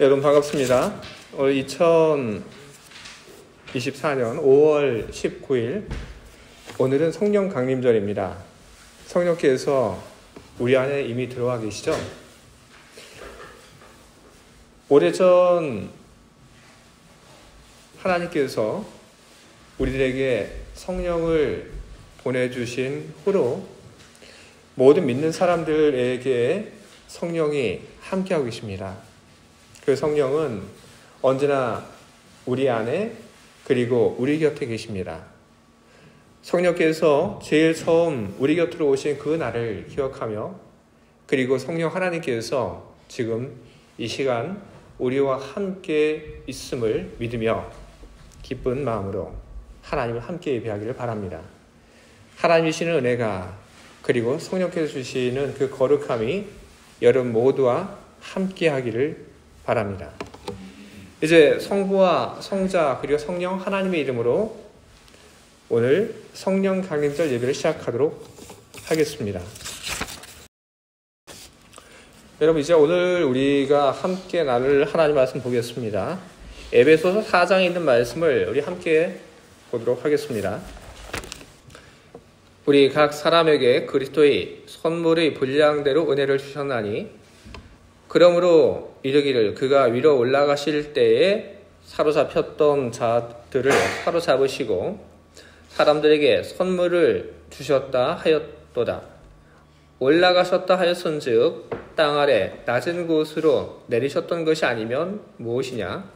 여러분 반갑습니다. 올 2024년 5월 19일 오늘은 성령 강림절입니다. 성령께서 우리 안에 이미 들어와 계시죠? 오래전 하나님께서 우리들에게 성령을 보내주신 후로 모든 믿는 사람들에게 성령이 함께하고 계십니다. 그 성령은 언제나 우리 안에 그리고 우리 곁에 계십니다. 성령께서 제일 처음 우리 곁으로 오신 그 날을 기억하며 그리고 성령 하나님께서 지금 이 시간 우리와 함께 있음을 믿으며 기쁜 마음으로 하나님을 함께 예배하기를 바랍니다. 하나님이 주시는 은혜가 그리고 성령께서 주시는 그 거룩함이 여러분 모두와 함께 하기를 바랍니다. 이제 성부와 성자 그리고 성령 하나님의 이름으로 오늘 성령 강림절 예배를 시작하도록 하겠습니다. 여러분 이제 오늘 우리가 함께 나눌 하나님 말씀 보겠습니다. 에베소서 4장에 있는 말씀을 우리 함께 보도록 하겠습니다. 우리 각 사람에게 그리스도의 선물의 분량대로 은혜를 주셨나니 그러므로 이르기를 그가 위로 올라가실 때에 사로잡혔던 자들을 사로잡으시고 사람들에게 선물을 주셨다 하였도다. 올라가셨다 하였은즉 땅 아래 낮은 곳으로 내리셨던 것이 아니면 무엇이냐?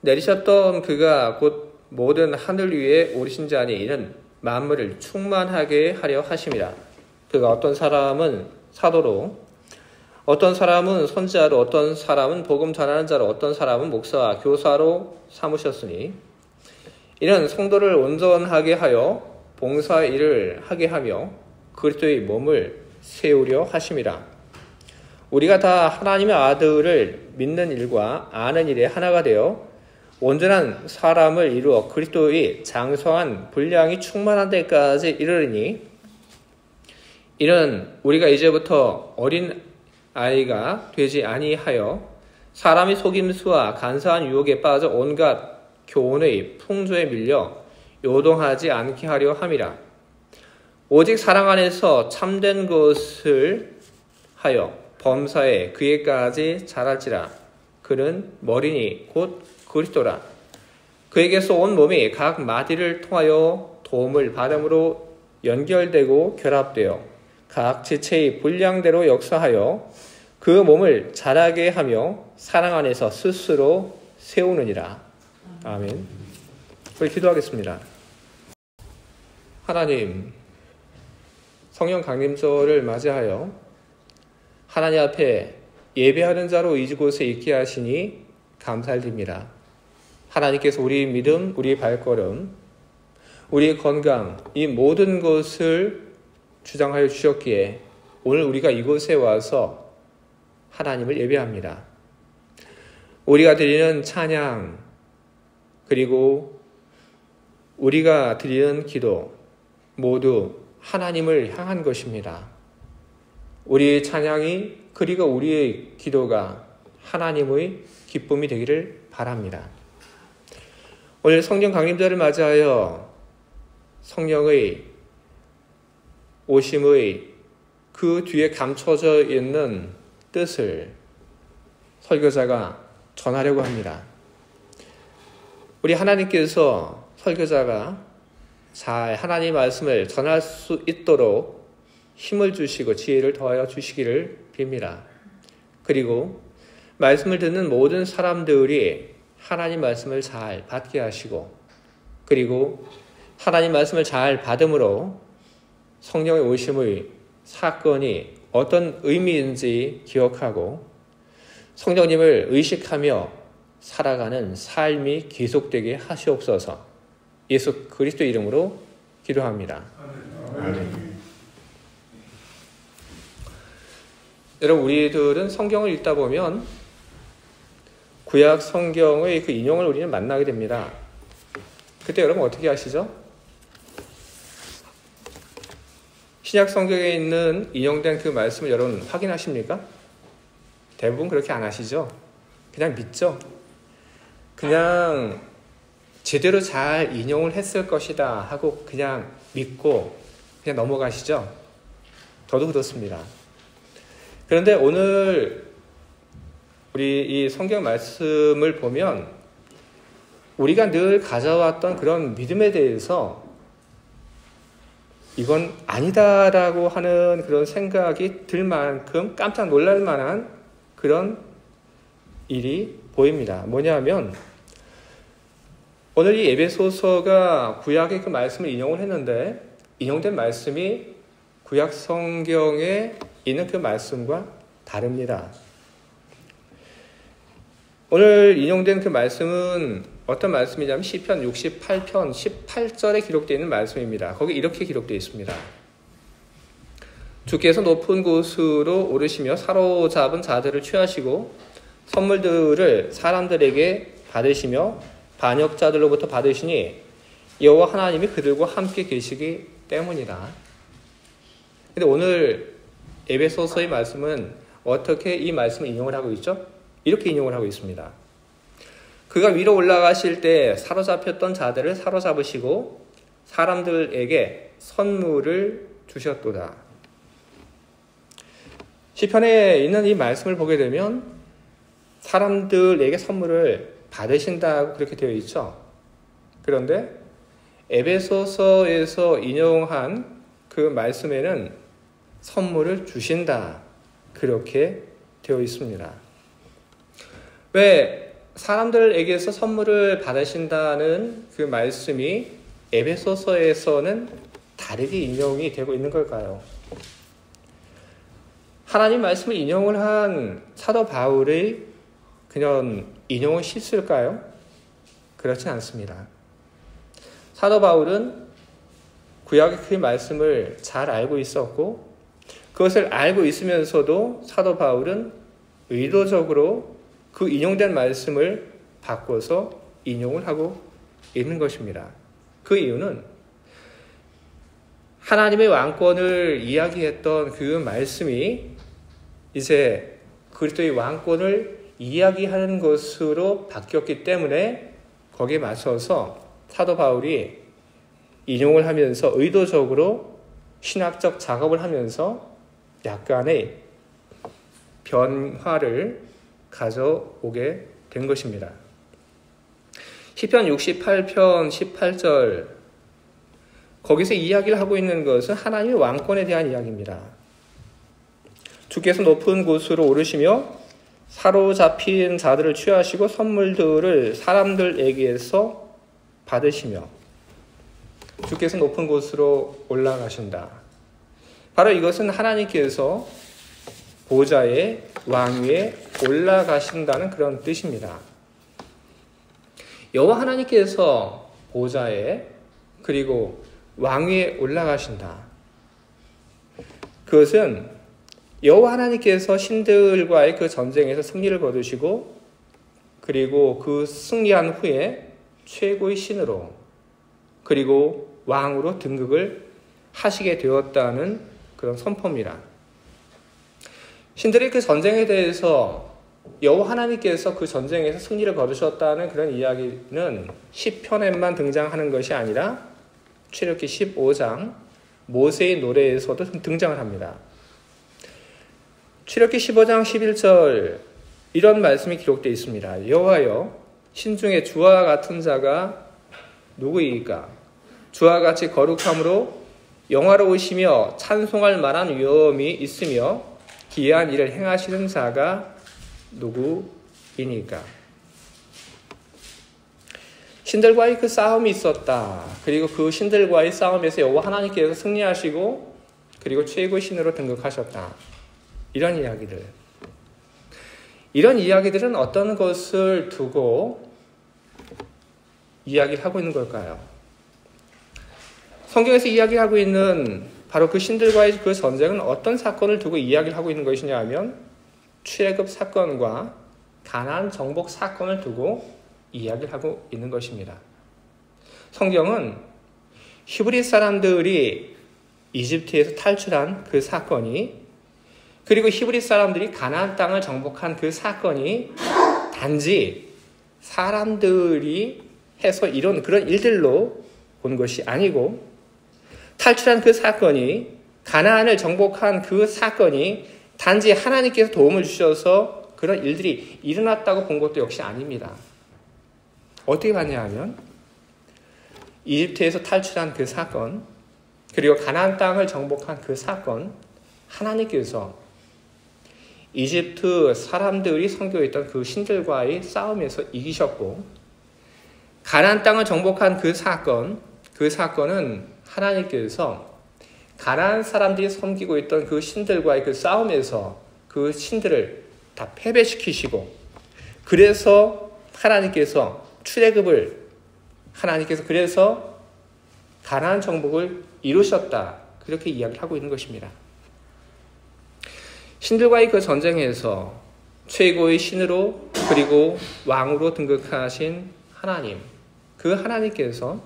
내리셨던 그가 곧 모든 하늘 위에 오르신 자니 이는 만물을 충만하게 하려 하심이라. 그가 어떤 사람은 사도로 어떤 사람은 선지자로 어떤 사람은 복음 전하는 자로 어떤 사람은 목사와 교사로 삼으셨으니 이는 성도를 온전하게 하여 봉사의 일을 하게 하며 그리스도의 몸을 세우려 하심이라. 우리가 다 하나님의 아들을 믿는 일과 아는 일에 하나가 되어 온전한 사람을 이루어 그리스도의 장성한 분량이 충만한 데까지 이르리니 이는 우리가 이제부터 어린 아이가 되지 아니하여 사람의 속임수와 간사한 유혹에 빠져 온갖 교훈의 풍조에 밀려 요동하지 않게 하려 함이라. 오직 사랑 안에서 참된 것을 하여 범사에 그에까지 자랄지라. 그는 머리니 곧 그리스도라. 그에게서 온 몸이 각 마디를 통하여 도움을 받음으로 연결되고 결합되어 각 지체의 분량대로 역사하여 그 몸을 자라게 하며 사랑 안에서 스스로 세우느니라. 아멘. 우리 기도하겠습니다. 하나님, 성령 강림절을 맞이하여 하나님 앞에 예배하는 자로 이곳에 있게 하시니 감사드립니다. 하나님께서 우리 믿음, 우리 발걸음, 우리 건강, 이 모든 것을 주장하여 주셨기에 오늘 우리가 이곳에 와서 하나님을 예배합니다. 우리가 드리는 찬양 그리고 우리가 드리는 기도 모두 하나님을 향한 것입니다. 우리의 찬양이 그리고 우리의 기도가 하나님의 기쁨이 되기를 바랍니다. 오늘 성령 강림절을 맞이하여 성령의 오심의 그 뒤에 감춰져 있는 뜻을 설교자가 전하려고 합니다. 우리 하나님께서 설교자가 잘 하나님의 말씀을 전할 수 있도록 힘을 주시고 지혜를 더하여 주시기를 빕니다. 그리고 말씀을 듣는 모든 사람들이 하나님 말씀을 잘 받게 하시고 그리고 하나님 말씀을 잘 받음으로 성령의 오심의 사건이 어떤 의미인지 기억하고 성령님을 의식하며 살아가는 삶이 계속되게 하시옵소서. 예수 그리스도 이름으로 기도합니다. 아멘. 여러분 우리들은 성경을 읽다 보면 구약 성경의 그 인용을 우리는 만나게 됩니다. 그때 여러분 어떻게 하시죠? 신약 성경에 있는 인용된 그 말씀을 여러분 확인하십니까? 대부분 그렇게 안 하시죠? 그냥 믿죠. 그냥 제대로 잘 인용을 했을 것이다 하고 그냥 믿고 그냥 넘어가시죠. 저도 그렇습니다. 그런데 오늘 우리 이 성경 말씀을 보면 우리가 늘 가져왔던 그런 믿음에 대해서 이건 아니다라고 하는 그런 생각이 들 만큼 깜짝 놀랄 만한 그런 일이 보입니다. 뭐냐면 오늘 이 에베소서가 구약의 그 말씀을 인용을 했는데 인용된 말씀이 구약 성경에 있는 그 말씀과 다릅니다. 오늘 인용된 그 말씀은 어떤 말씀이냐면 시편 68편 18절에 기록되어 있는 말씀입니다. 거기 이렇게 기록되어 있습니다. 주께서 높은 곳으로 오르시며 사로잡은 자들을 취하시고 선물들을 사람들에게 받으시며 반역자들로부터 받으시니 여호와 하나님이 그들과 함께 계시기 때문이다. 근데 오늘 에베소서의 말씀은 어떻게 이 말씀을 인용을 하고 있죠? 이렇게 인용을 하고 있습니다. 그가 위로 올라가실 때 사로잡혔던 자들을 사로잡으시고 사람들에게 선물을 주셨도다. 시편에 있는 이 말씀을 보게 되면 사람들에게 선물을 받으신다고 그렇게 되어 있죠. 그런데 에베소서에서 인용한 그 말씀에는 선물을 주신다 그렇게 되어 있습니다. 왜 사람들에게서 선물을 받으신다는 그 말씀이 에베소서에서는 다르게 인용이 되고 있는 걸까요? 하나님 말씀을 인용을 한 사도 바울의 그냥 인용은 실수일까요? 그렇진 않습니다. 사도 바울은 구약의 그 말씀을 잘 알고 있었고 그것을 알고 있으면서도 사도 바울은 의도적으로 그 인용된 말씀을 바꿔서 인용을 하고 있는 것입니다. 그 이유는 하나님의 왕권을 이야기했던 그 말씀이 이제 그리스도의 왕권을 이야기하는 것으로 바뀌었기 때문에 거기에 맞춰서 사도 바울이 인용을 하면서 의도적으로 신학적 작업을 하면서 약간의 변화를 가져오게 된 것입니다. 시편 68편 18절 거기서 이야기를 하고 있는 것은 하나님의 왕권에 대한 이야기입니다. 주께서 높은 곳으로 오르시며 사로잡힌 자들을 취하시고 선물들을 사람들에게서 받으시며 주께서 높은 곳으로 올라가신다. 바로 이것은 하나님께서 보좌의 왕위에 올라가신다는 그런 뜻입니다. 여호와 하나님께서 보좌에 그리고 왕위에 올라가신다. 그것은 여호와 하나님께서 신들과의 그 전쟁에서 승리를 거두시고 그리고 그 승리한 후에 최고의 신으로 그리고 왕으로 등극을 하시게 되었다는 그런 선포입니다. 신들의 그 전쟁에 대해서 여호와 하나님께서 그 전쟁에서 승리를 거두셨다는 그런 이야기는 시편에만 등장하는 것이 아니라 출애굽기 15장 모세의 노래에서도 등장을 합니다. 출애굽기 15장 11절 이런 말씀이 기록되어 있습니다. 여호와여 신중에 주와 같은 자가 누구이까? 주와 같이 거룩함으로 영화로우시며 찬송할 만한 위엄이 있으며 기이한 일을 행하시는 자가 누구이니까? 신들과의 그 싸움이 있었다. 그리고 그 신들과의 싸움에서 여호와 하나님께서 승리하시고 그리고 최고의 신으로 등극하셨다. 이런 이야기들은 어떤 것을 두고 이야기를 하고 있는 걸까요? 성경에서 이야기하고 있는 바로 그 신들과의 그 전쟁은 어떤 사건을 두고 이야기를 하고 있는 것이냐 하면 출애굽 사건과 가나안 정복 사건을 두고 이야기를 하고 있는 것입니다. 성경은 히브리 사람들이 이집트에서 탈출한 그 사건이 그리고 히브리 사람들이 가나안 땅을 정복한 그 사건이 단지 사람들이 해서 이런 그런 일들로 본 것이 아니고 탈출한 그 사건이 가나안을 정복한 그 사건이 단지 하나님께서 도움을 주셔서 그런 일들이 일어났다고 본 것도 역시 아닙니다. 어떻게 봤냐 하면 이집트에서 탈출한 그 사건 그리고 가나안 땅을 정복한 그 사건 하나님께서 이집트 사람들이 섬겨있던 그 신들과의 싸움에서 이기셨고 가나안 땅을 정복한 그 사건은 하나님께서 가나안 사람들이 섬기고 있던 그 신들과의 그 싸움에서 그 신들을 다 패배시키시고 그래서 하나님께서 그래서 가나안 정복을 이루셨다. 그렇게 이야기를 하고 있는 것입니다. 신들과의 그 전쟁에서 최고의 신으로 그리고 왕으로 등극하신 하나님, 그 하나님께서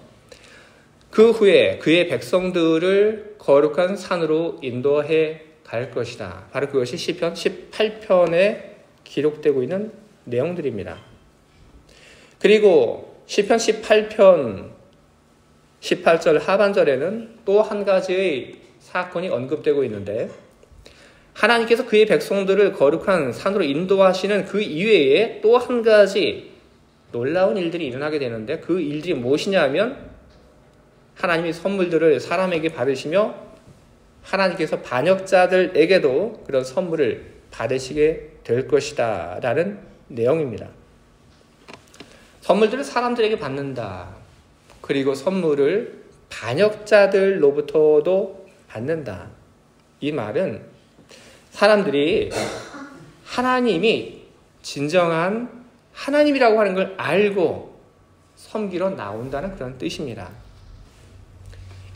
그 후에 그의 백성들을 거룩한 산으로 인도해 갈 것이다. 바로 그것이 시편 18편에 기록되고 있는 내용들입니다. 그리고 시편 18편 18절 하반절에는 또 한 가지의 사건이 언급되고 있는데 하나님께서 그의 백성들을 거룩한 산으로 인도하시는 그 이외에 또 한 가지 놀라운 일들이 일어나게 되는데 그 일들이 무엇이냐 하면 하나님이 선물들을 사람에게 받으시며 하나님께서 반역자들에게도 그런 선물을 받으시게 될 것이다 라는 내용입니다. 선물들을 사람들에게 받는다. 그리고 선물을 반역자들로부터도 받는다. 이 말은 사람들이 하나님이 진정한 하나님이라고 하는 걸 알고 섬기러 나온다는 그런 뜻입니다.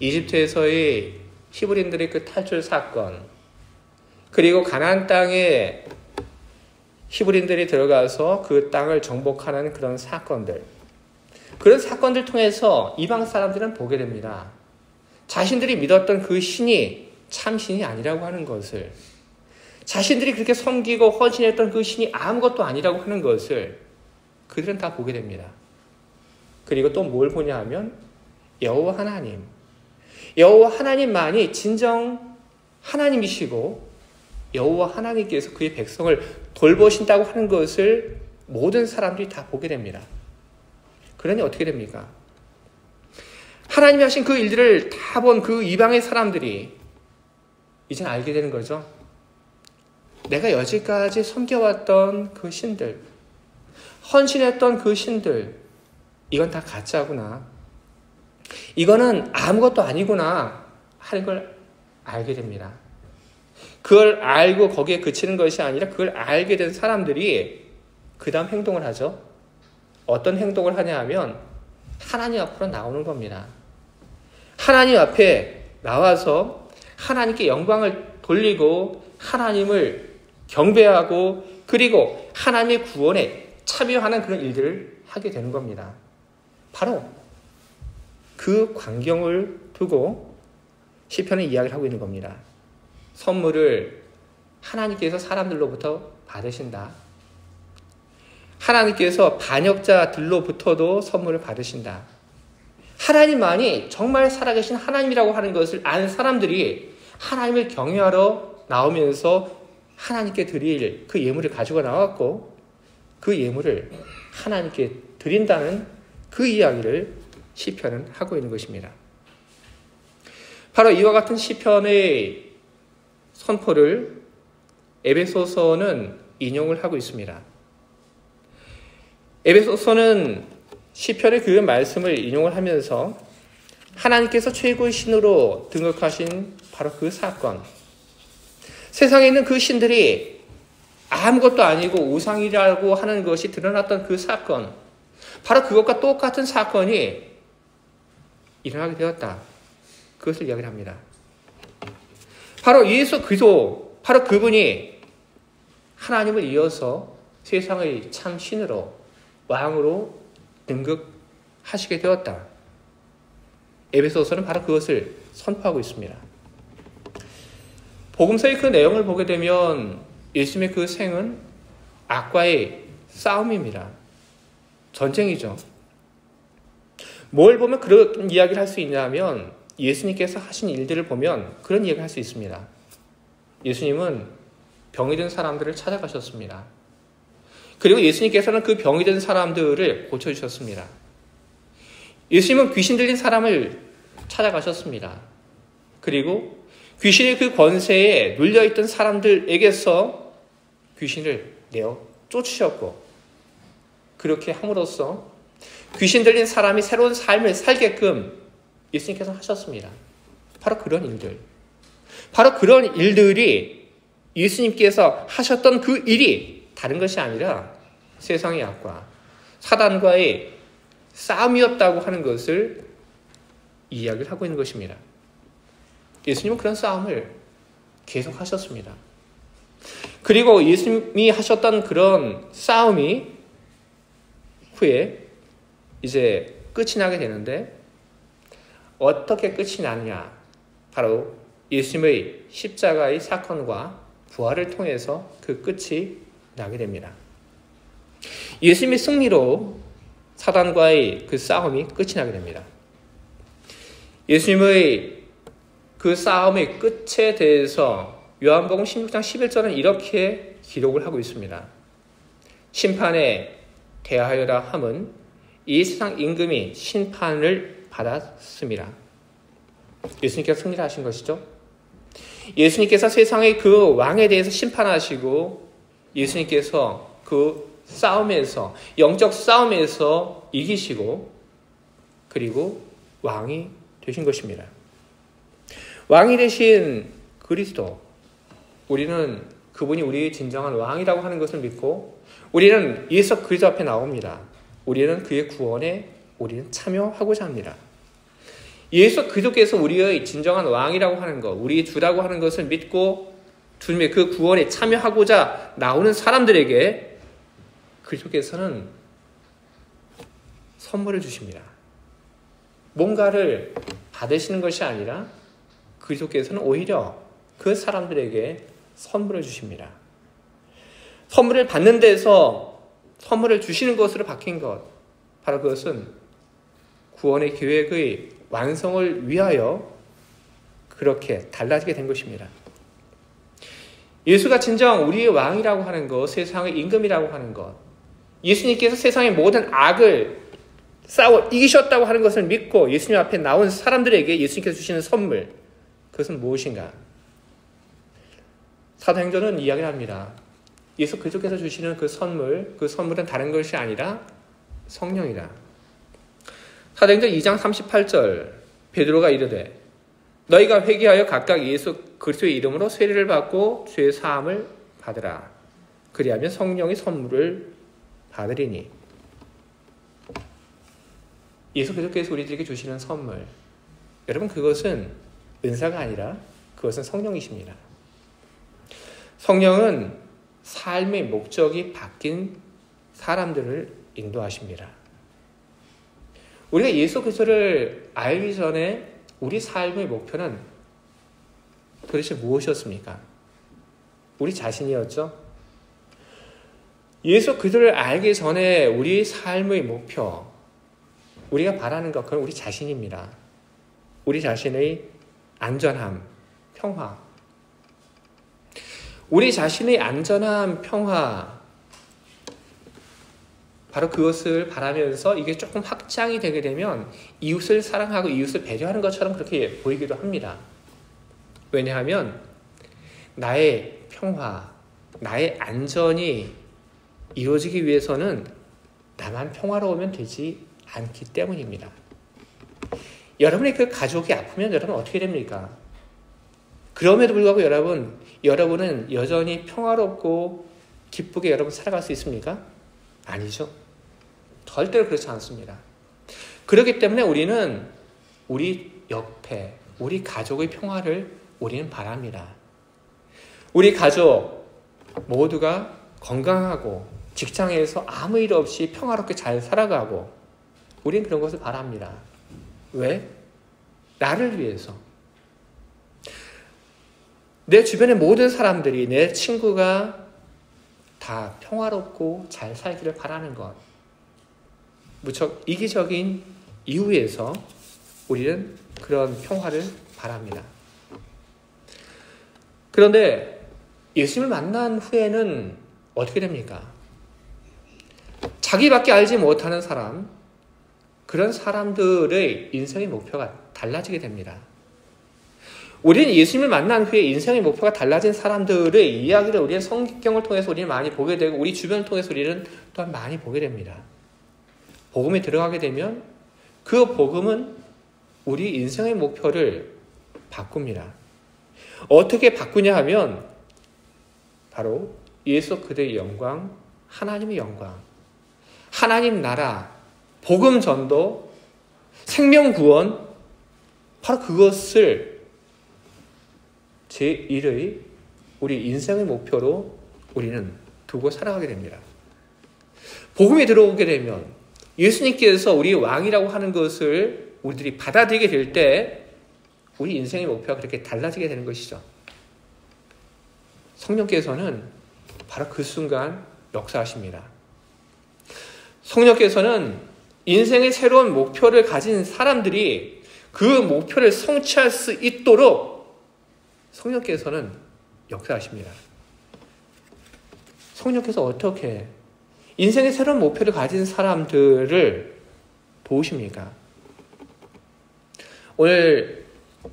이집트에서의 히브리인들의 그 탈출 사건, 그리고 가나안 땅에 히브리인들이 들어가서 그 땅을 정복하는 그런 사건들, 그런 사건들 통해서 이방 사람들은 보게 됩니다. 자신들이 믿었던 그 신이 참 신이 아니라고 하는 것을, 자신들이 그렇게 섬기고 헌신했던 그 신이 아무것도 아니라고 하는 것을 그들은 다 보게 됩니다. 그리고 또 뭘 보냐 하면 여호와 하나님만이 진정 하나님이시고 여호와 하나님께서 그의 백성을 돌보신다고 하는 것을 모든 사람들이 다 보게 됩니다. 그러니 어떻게 됩니까? 하나님이 하신 그 일들을 다 본 그 이방의 사람들이 이젠 알게 되는 거죠. 내가 여지까지 섬겨왔던 그 신들, 헌신했던 그 신들, 이건 다 가짜구나. 이거는 아무것도 아니구나 하는 걸 알게 됩니다. 그걸 알고 거기에 그치는 것이 아니라 그걸 알게 된 사람들이 그 다음 행동을 하죠. 어떤 행동을 하냐 하면 하나님 앞으로 나오는 겁니다. 하나님 앞에 나와서 하나님께 영광을 돌리고 하나님을 경배하고 그리고 하나님의 구원에 참여하는 그런 일들을 하게 되는 겁니다. 바로 그 광경을 두고 시편은 이야기를 하고 있는 겁니다. 선물을 하나님께서 사람들로부터 받으신다. 하나님께서 반역자들로부터도 선물을 받으신다. 하나님만이 정말 살아계신 하나님이라고 하는 것을 아는 사람들이 하나님을 경외하러 나오면서 하나님께 드릴 그 예물을 가지고 나왔고 그 예물을 하나님께 드린다는 그 이야기를 시편은 하고 있는 것입니다. 바로 이와 같은 시편의 선포를 에베소서는 인용을 하고 있습니다. 에베소서는 시편의 그 말씀을 인용을 하면서 하나님께서 최고의 신으로 등극하신 바로 그 사건, 세상에 있는 그 신들이 아무것도 아니고 우상이라고 하는 것이 드러났던 그 사건, 바로 그것과 똑같은 사건이 일어나게 되었다. 그것을 이야기를 합니다. 바로 예수 그리스도, 바로 그분이 하나님을 이어서 세상의 참 신으로, 왕으로 등극하시게 되었다. 에베소서는 바로 그것을 선포하고 있습니다. 복음서의 그 내용을 보게 되면 예수님의 그 생은 악과의 싸움입니다. 전쟁이죠. 뭘 보면 그런 이야기를 할 수 있냐면 예수님께서 하신 일들을 보면 그런 이야기를 할 수 있습니다. 예수님은 병이 든 사람들을 찾아가셨습니다. 그리고 예수님께서는 그 병이 든 사람들을 고쳐주셨습니다. 예수님은 귀신 들린 사람을 찾아가셨습니다. 그리고 귀신의 그 권세에 눌려있던 사람들에게서 귀신을 내어 쫓으셨고, 그렇게 함으로써 귀신 들린 사람이 새로운 삶을 살게끔 예수님께서 하셨습니다. 바로 그런 일들. 바로 그런 일들이 예수님께서 하셨던 그 일이 다른 것이 아니라 세상의 악과 사단과의 싸움이었다고 하는 것을 이야기를 하고 있는 것입니다. 예수님은 그런 싸움을 계속 하셨습니다. 그리고 예수님이 하셨던 그런 싸움이 후에 이제 끝이 나게 되는데, 어떻게 끝이 나느냐? 바로 예수님의 십자가의 사건과 부활을 통해서 그 끝이 나게 됩니다. 예수님의 승리로 사단과의 그 싸움이 끝이 나게 됩니다. 예수님의 그 싸움의 끝에 대해서 요한복음 16장 11절은 이렇게 기록을 하고 있습니다. 심판에 대하여라 함은 이 세상 임금이 심판을 받았습니다. 예수님께서 승리를 하신 것이죠. 예수님께서 세상의 그 왕에 대해서 심판하시고, 예수님께서 그 싸움에서, 영적 싸움에서 이기시고, 그리고 왕이 되신 것입니다. 왕이 되신 그리스도, 우리는 그분이 우리의 진정한 왕이라고 하는 것을 믿고, 우리는 예수 그리스도 앞에 나옵니다. 우리는 그의 구원에 우리는 참여하고자 합니다. 예수 그리스도께서 우리의 진정한 왕이라고 하는 것, 우리의 주라고 하는 것을 믿고 주님의 그 구원에 참여하고자 나오는 사람들에게 그리스도께서는 선물을 주십니다. 뭔가를 받으시는 것이 아니라 그리스도께서는 오히려 그 사람들에게 선물을 주십니다. 선물을 받는 데서 선물을 주시는 것으로 바뀐 것, 바로 그것은 구원의 계획의 완성을 위하여 그렇게 달라지게 된 것입니다. 예수가 진정 우리의 왕이라고 하는 것, 세상의 임금이라고 하는 것, 예수님께서 세상의 모든 악을 싸워 이기셨다고 하는 것을 믿고 예수님 앞에 나온 사람들에게 예수님께서 주시는 선물, 그것은 무엇인가? 사도행전은 이야기를 합니다. 예수 그리스도께서 주시는 그 선물은 다른 것이 아니라 성령이다. 사도행전 2장 38절, 베드로가 이르되 너희가 회개하여 각각 예수 그리스도의 이름으로 세례를 받고 죄 사함을 받으라. 그리하면 성령의 선물을 받으리니. 예수 그리스도께서 우리들에게 주시는 선물, 여러분, 그것은 은사가 아니라 그것은 성령이십니다. 성령은 삶의 목적이 바뀐 사람들을 인도하십니다. 우리가 예수 그리스도를 알기 전에 우리 삶의 목표는 도대체 무엇이었습니까? 우리 자신이었죠? 예수 그리스도를 알기 전에 우리 삶의 목표, 우리가 바라는 것, 그건 우리 자신입니다. 우리 자신의 안전함, 평화. 우리 자신의 안전함, 평화, 바로 그것을 바라면서 이게 조금 확장이 되게 되면 이웃을 사랑하고 이웃을 배려하는 것처럼 그렇게 보이기도 합니다. 왜냐하면 나의 평화, 나의 안전이 이루어지기 위해서는 나만 평화로우면 되지 않기 때문입니다. 여러분의 그 가족이 아프면 여러분 어떻게 됩니까? 그럼에도 불구하고 여러분은 여전히 평화롭고 기쁘게 여러분 살아갈 수 있습니까? 아니죠. 절대로 그렇지 않습니다. 그렇기 때문에 우리는 우리 옆에, 우리 가족의 평화를 우리는 바랍니다. 우리 가족 모두가 건강하고 직장에서 아무 일 없이 평화롭게 잘 살아가고 우리는 그런 것을 바랍니다. 왜? 나를 위해서. 내 주변의 모든 사람들이, 내 친구가 다 평화롭고 잘 살기를 바라는 것. 무척 이기적인 이유에서 우리는 그런 평화를 바랍니다. 그런데 예수님을 만난 후에는 어떻게 됩니까? 자기밖에 알지 못하는 사람, 그런 사람들의 인생의 목표가 달라지게 됩니다. 우리는 예수님을 만난 후에 인생의 목표가 달라진 사람들의 이야기를 우리는 성경을 통해서 우리는 많이 보게 되고 우리 주변을 통해서 우리는 또한 많이 보게 됩니다. 복음에 들어가게 되면 그 복음은 우리 인생의 목표를 바꿉니다. 어떻게 바꾸냐 하면 바로 예수 그리스도의 영광, 하나님의 영광, 하나님 나라, 복음 전도, 생명 구원, 바로 그것을 제1의 우리 인생의 목표로 우리는 두고 살아가게 됩니다. 복음에 들어오게 되면 예수님께서 우리 왕이라고 하는 것을 우리들이 받아들이게 될 때 우리 인생의 목표가 그렇게 달라지게 되는 것이죠. 성령께서는 바로 그 순간 역사하십니다. 성령께서는 인생의 새로운 목표를 가진 사람들이 그 목표를 성취할 수 있도록 성령께서는 역사하십니다. 성령께서 어떻게 인생의 새로운 목표를 가진 사람들을 도우십니까? 오늘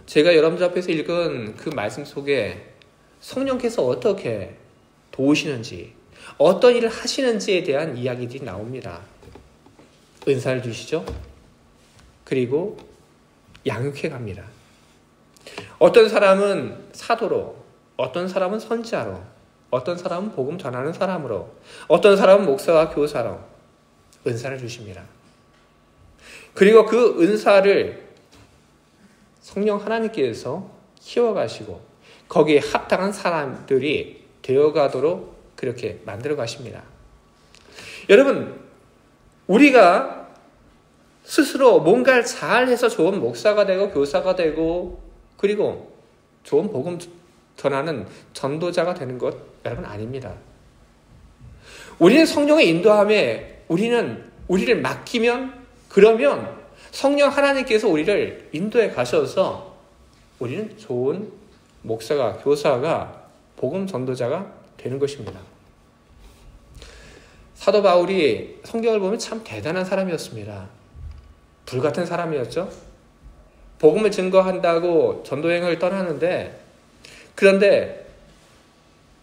제가 여러분들 앞에서 읽은 그 말씀 속에 성령께서 어떻게 도우시는지, 어떤 일을 하시는지에 대한 이야기들이 나옵니다. 은사를 주시죠. 그리고 양육해 갑니다. 어떤 사람은 사도로, 어떤 사람은 선지자로, 어떤 사람은 복음 전하는 사람으로, 어떤 사람은 목사와 교사로 은사를 주십니다. 그리고 그 은사를 성령 하나님께서 키워가시고 거기에 합당한 사람들이 되어가도록 그렇게 만들어 가십니다. 여러분, 우리가 스스로 뭔가를 잘해서 좋은 목사가 되고 교사가 되고 그리고 좋은 복음 전하는 전도자가 되는 것 여러분 아닙니다. 우리는 성령의 인도함에 우리를 맡기면 그러면 성령 하나님께서 우리를 인도해 가셔서 우리는 좋은 목사가 교사가 복음 전도자가 되는 것입니다. 사도 바울이 성경을 보면 참 대단한 사람이었습니다. 불같은 사람이었죠. 복음을 증거한다고 전도행을 떠나는데 그런데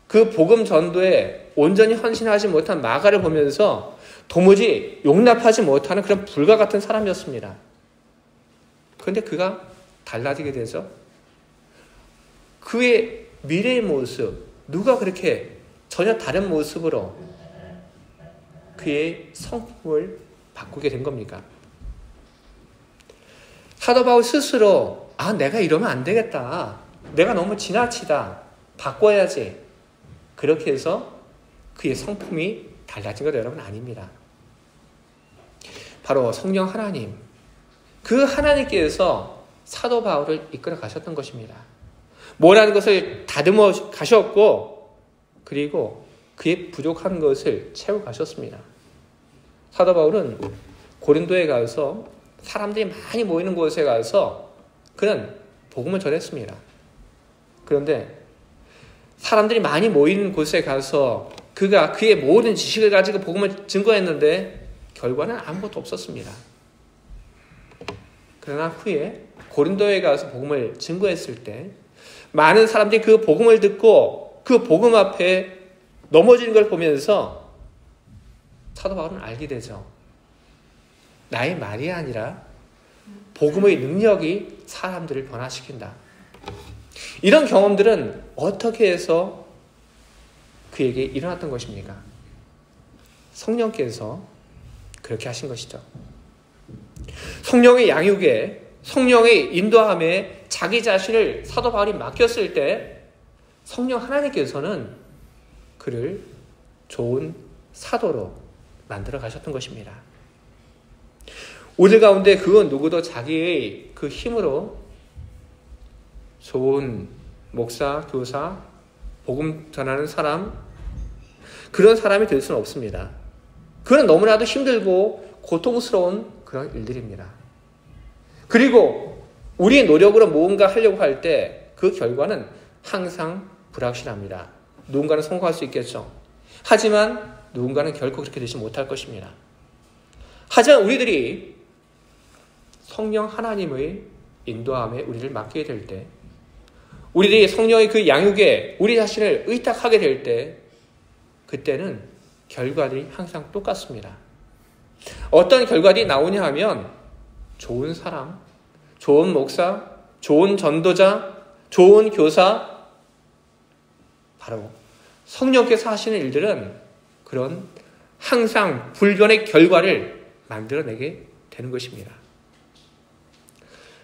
그 복음 전도에 온전히 헌신하지 못한 마가를 보면서 도무지 용납하지 못하는 그런 불과 같은 사람이었습니다. 그런데 그가 달라지게 되죠. 그의 미래의 모습, 누가 그렇게 전혀 다른 모습으로 그의 성품을 바꾸게 된 겁니까? 사도 바울 스스로 내가 이러면 안 되겠다. 내가 너무 지나치다. 바꿔야지. 그렇게 해서 그의 성품이 달라진 것 여러분 아닙니다. 바로 성령 하나님, 그 하나님께서 사도 바울을 이끌어 가셨던 것입니다. 뭐라는 것을 다듬어 가셨고 그리고 그의 부족한 것을 채워 가셨습니다. 사도 바울은 고린도에 가서 사람들이 많이 모이는 곳에 가서 그는 복음을 전했습니다. 그런데 사람들이 많이 모이는 곳에 가서 그가 그의 모든 지식을 가지고 복음을 증거했는데 결과는 아무것도 없었습니다. 그러나 후에 고린도에 가서 복음을 증거했을 때 많은 사람들이 그 복음을 듣고 그 복음 앞에 넘어지는 걸 보면서 사도 바울은 알게 되죠. 나의 말이 아니라 복음의 능력이 사람들을 변화시킨다. 이런 경험들은 어떻게 해서 그에게 일어났던 것입니까? 성령께서 그렇게 하신 것이죠. 성령의 양육에, 성령의 인도함에 자기 자신을 사도 바울이 맡겼을 때 성령 하나님께서는 그를 좋은 사도로 만들어 가셨던 것입니다. 우리 가운데 그 누구도 자기의 그 힘으로 좋은 목사, 교사, 복음 전하는 사람, 그런 사람이 될 수는 없습니다. 그건 너무나도 힘들고 고통스러운 그런 일들입니다. 그리고 우리의 노력으로 무언가 하려고 할 때 그 결과는 항상 불확실합니다. 누군가는 성공할 수 있겠죠. 하지만 누군가는 결코 그렇게 되지 못할 것입니다. 하지만 우리들이 성령 하나님의 인도함에 우리를 맡기게 될 때, 우리들이 성령의 그 양육에 우리 자신을 의탁하게 될 때, 그때는 결과들이 항상 똑같습니다. 어떤 결과들이 나오냐 하면 좋은 사람, 좋은 목사, 좋은 전도자, 좋은 교사, 바로 성령께서 하시는 일들은 그런 항상 불변의 결과를 만들어내게 되는 것입니다.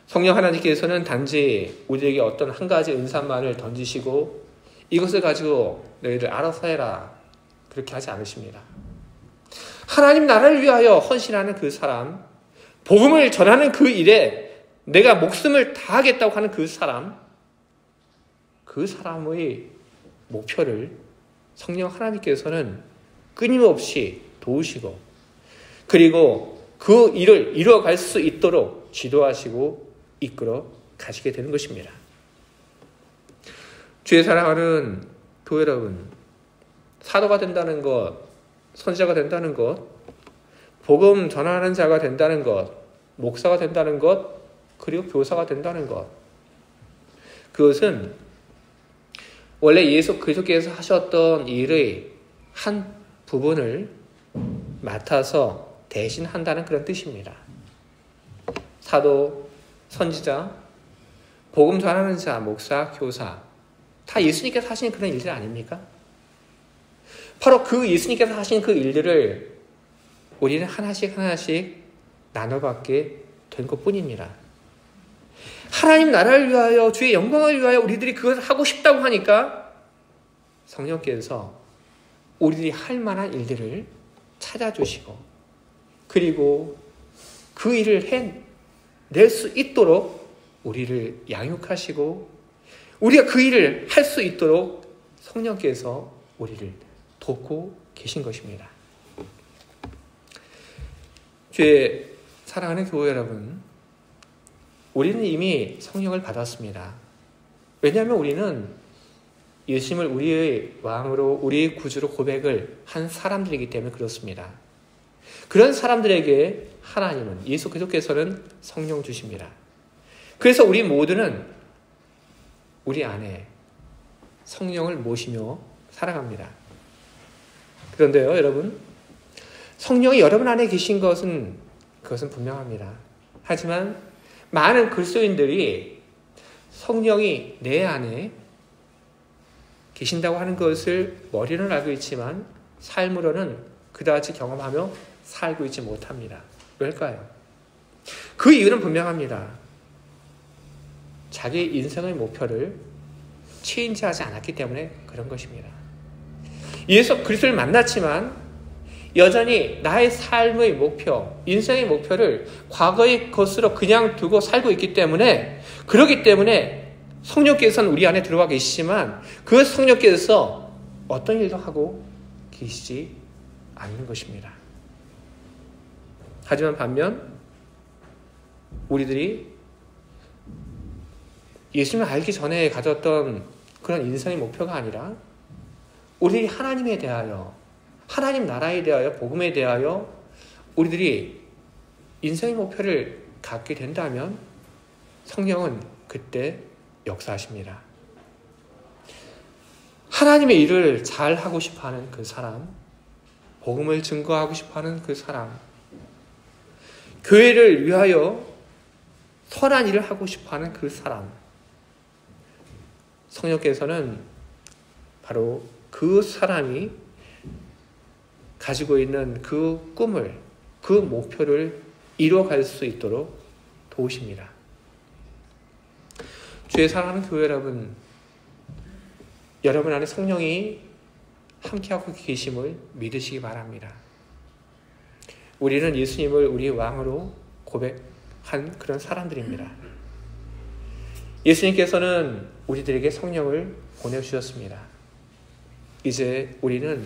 성령 하나님께서는 단지 우리에게 어떤 한 가지 은사만을 던지시고 이것을 가지고 너희들 알아서 해라, 그렇게 하지 않으십니다. 하나님 나라를 위하여 헌신하는 그 사람, 복음을 전하는 그 일에 내가 목숨을 다하겠다고 하는 그 사람의 목표를 성령 하나님께서는 끊임없이 도우시고, 그리고 그 일을 이루어갈 수 있도록 지도하시고 이끌어 가시게 되는 것입니다. 주의 사랑하는 교회 여러분, 사도가 된다는 것, 선지자가 된다는 것, 복음 전하는 자가 된다는 것, 목사가 된다는 것, 그리고 교사가 된다는 것, 그것은 원래 예수 그리스도께서 하셨던 일의 한 부분을 맡아서 대신한다는 그런 뜻입니다. 사도, 선지자, 복음 전하는 자, 목사, 교사, 다 예수님께서 하시는 그런 일들 아닙니까? 바로 그 예수님께서 하신 그 일들을 우리는 하나씩 나눠받게 된 것뿐입니다. 하나님 나라를 위하여, 주의 영광을 위하여 우리들이 그것을 하고 싶다고 하니까 성령께서 우리들이 할 만한 일들을 찾아주시고, 그리고 그 일을 해낼 수 있도록 우리를 양육하시고, 우리가 그 일을 할 수 있도록 성령께서 우리를 돕고 계신 것입니다. 주의 사랑하는 교회 여러분, 우리는 이미 성령을 받았습니다. 왜냐하면 우리는 예수님을 우리의 왕으로, 우리의 구주로 고백을 한 사람들이기 때문에 그렇습니다. 그런 사람들에게 하나님은, 예수 그리스도께서는 성령 주십니다. 그래서 우리 모두는 우리 안에 성령을 모시며 살아갑니다. 그런데요, 여러분, 성령이 여러분 안에 계신 그것은 분명합니다. 하지만 많은 그리스도인들이 성령이 내 안에 계신다고 하는 것을 머리로는 알고 있지만 삶으로는 그다지 경험하며 살고 있지 못합니다. 왜일까요? 그 이유는 분명합니다. 자기 인생의 목표를 체인지하지 않았기 때문에 그런 것입니다. 예수 그리스도를 만났지만 여전히 나의 삶의 목표, 인생의 목표를 과거의 것으로 그냥 두고 살고 있기 때문에, 그렇기 때문에 성령께서는 우리 안에 들어와 계시지만 그 성령께서 어떤 일도 하고 계시지 않는 것입니다. 하지만 반면 우리들이 예수님을 알기 전에 가졌던 그런 인생의 목표가 아니라 우리들이 하나님에 대하여, 하나님 나라에 대하여, 복음에 대하여 우리들이 인생의 목표를 갖게 된다면 성령은 그때 역사하십니다. 하나님의 일을 잘 하고 싶어하는 그 사람, 복음을 증거하고 싶어하는 그 사람, 교회를 위하여 선한 일을 하고 싶어하는 그 사람, 성령께서는 바로 그 사람이 가지고 있는 그 꿈을, 그 목표를 이루어갈 수 있도록 도우십니다. 주의 사랑하는 교회 여러분, 여러분 안에 성령이 함께하고 계심을 믿으시기 바랍니다. 우리는 예수님을 우리의 왕으로 고백한 그런 사람들입니다. 예수님께서는 우리들에게 성령을 보내주셨습니다. 이제 우리는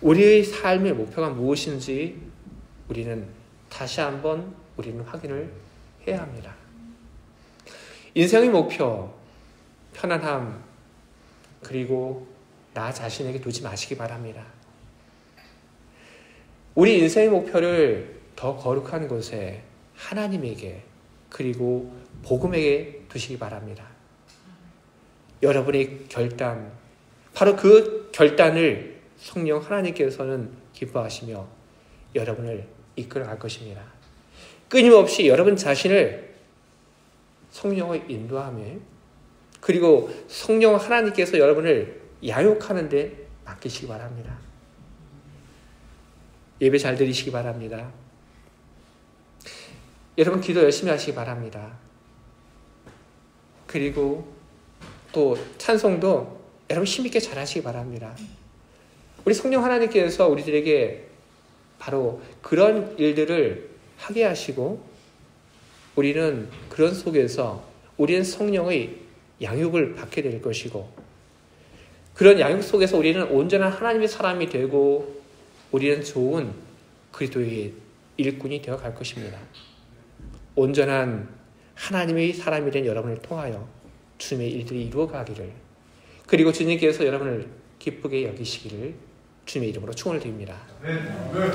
우리의 삶의 목표가 무엇인지 우리는 다시 한번 우리는 확인을 해야 합니다. 인생의 목표, 편안함, 그리고 나 자신에게 두지 마시기 바랍니다. 우리 인생의 목표를 더 거룩한 곳에 하나님에게 그리고 복음에게 두시기 바랍니다. 여러분의 결단, 바로 그 결단을 성령 하나님께서는 기뻐하시며 여러분을 이끌어갈 것입니다. 끊임없이 여러분 자신을 성령의 인도함에 그리고 성령 하나님께서 여러분을 양육하는 데 맡기시기 바랍니다. 예배 잘 드리시기 바랍니다. 여러분 기도 열심히 하시기 바랍니다. 그리고 또 찬송도 여러분 힘있게 잘 하시기 바랍니다. 우리 성령 하나님께서 우리들에게 바로 그런 일들을 하게 하시고 우리는 그런 속에서 우리는 성령의 양육을 받게 될 것이고 그런 양육 속에서 우리는 온전한 하나님의 사람이 되고 우리는 좋은 그리스도의 일꾼이 되어 갈 것입니다. 온전한 하나님의 사람이 된 여러분을 통하여 주님의 일들이 이루어가기를 그리고 주님께서 여러분을 기쁘게 여기시기를 주님의 이름으로 축원을 드립니다.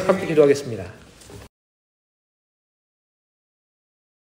함께 기도하겠습니다.